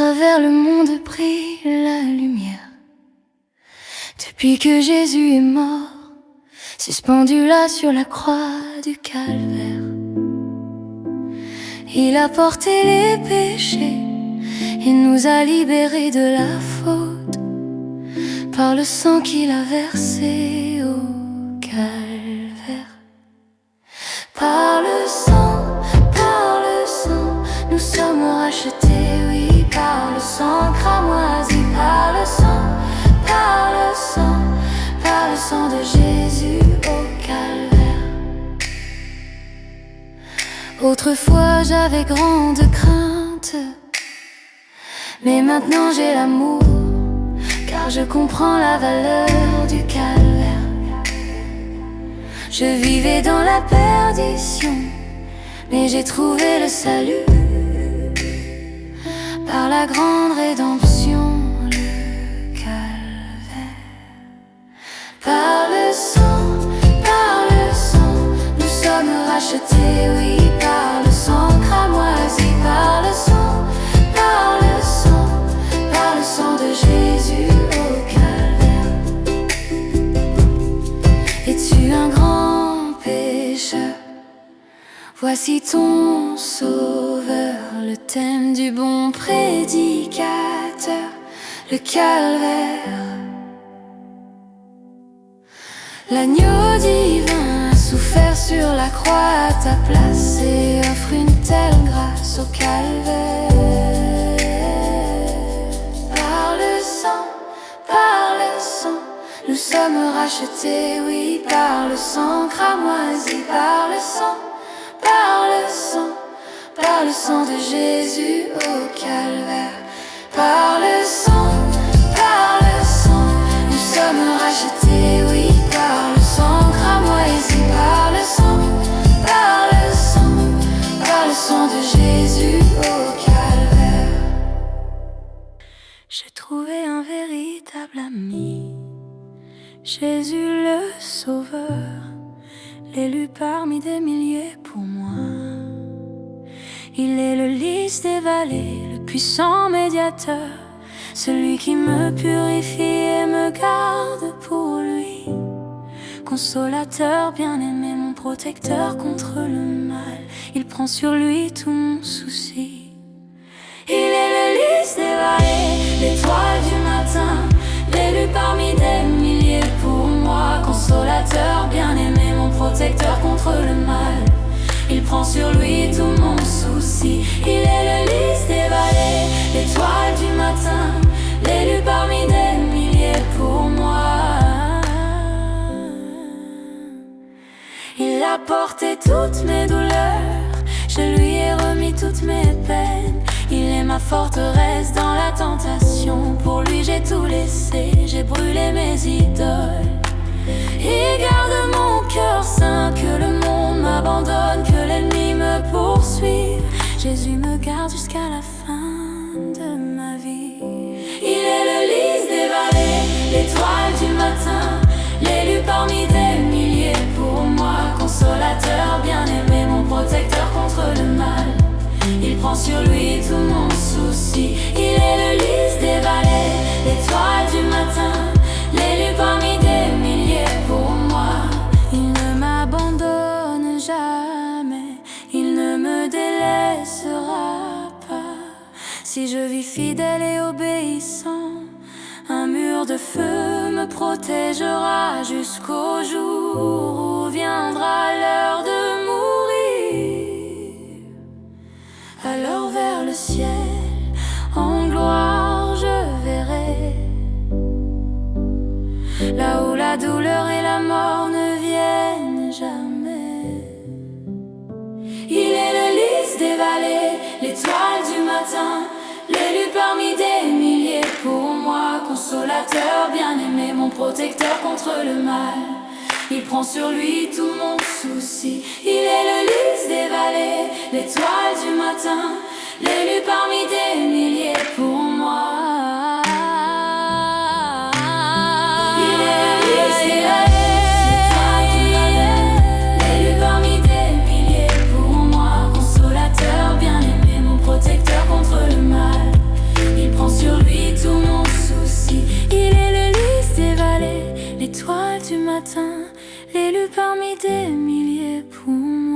travers le monde brille la lumière. Depuis que Jésus est mort, suspendu là sur la croix du calvaire, il a porté les péchés, il nous a libérés de la faute, par le sang qu'il a versé au calvaire. Par le sang, nous sommes rachetés, oui, par le sang cramoisi, par le sang de Jésus au calvaire. Autrefois j'avais grande crainte, mais maintenant j'ai l'amour, car je comprends la valeur du calvaire. Je vivais dans la perdition, mais j'ai trouvé le salut par la grande rédemption, le calvaire. Par le sang, nous sommes rachetés, oui, par le sang cramoisi, par le sang de Jésus au calvaire. Es-tu un grand pécheur? Voici ton sauveur, le thème du bon prédicateur, le calvaire. L'agneau divin a souffert sur la croix à ta place et offre une telle grâce au calvaire. Par le sang, nous sommes rachetés, oui, par le sang cramoisi, par le sang de Jésus au calvaire. Par le sang, nous sommes rachetés, oui, par le sang cramoisi, par le sang de Jésus au calvaire. J'ai trouvé un véritable ami, Jésus le Sauveur, l'élu parmi des milliers pour moi. Il est le lys des vallées, le puissant médiateur, celui qui me purifie et me garde pour lui. Consolateur bien-aimé, mon protecteur contre le mal, il prend sur lui tout mon souci. Il est le lys des vallées, l'étoile du matin, l'élu parmi des milliers pour moi. Consolateur bien-aimé, mon protecteur contre le mal, il prend sur lui tout mon souci. Il est le lys des vallées, l'étoile du matin, l'élu parmi des milliers pour moi. Il a porté toutes mes douleurs, je lui ai remis toutes mes peines. Il est ma forteresse dans la tentation, pour lui j'ai tout laissé, j'ai brûlé mes idoles. Il garde mon cœur saint, que le monde m'abandonne, que l'ennemi me poursuive, Jésus me garde jusqu'à la fin de ma vie. Il est le lys des vallées, l'étoile du matin, l'élu parmi des milliers pour moi. Consolateur bien-aimé, mon protecteur contre le mal, il prend sur lui tout mon souci. Il est le lys des vallées, l'étoile du matin, l'élu parmi des milliers pour moi. Il ne m'abandonne jamais, il ne me délaissera pas. Si je vis fidèle et obéissant, un mur de feu me protégera jusqu'au jour où viendra l'heure de mourir. Alors vers le ciel, en gloire je verrai, là où la douleur et la mort ne viennent jamais. Il est le lys des vallées, l'étoile du matin, l'élu parmi des milliers pour moi. Consolateur bien-aimé, mon protecteur contre le mal, il prend sur lui tout mon souci. Il est le lys des vallées, l'étoile du matin, l'élu parmi des milliers pour moi. Il est le lys des vallées, l'élu parmi des milliers pour moi. Consolateur bien-aimé, mon protecteur contre le mal, l'élu parmi des milliers pour moi.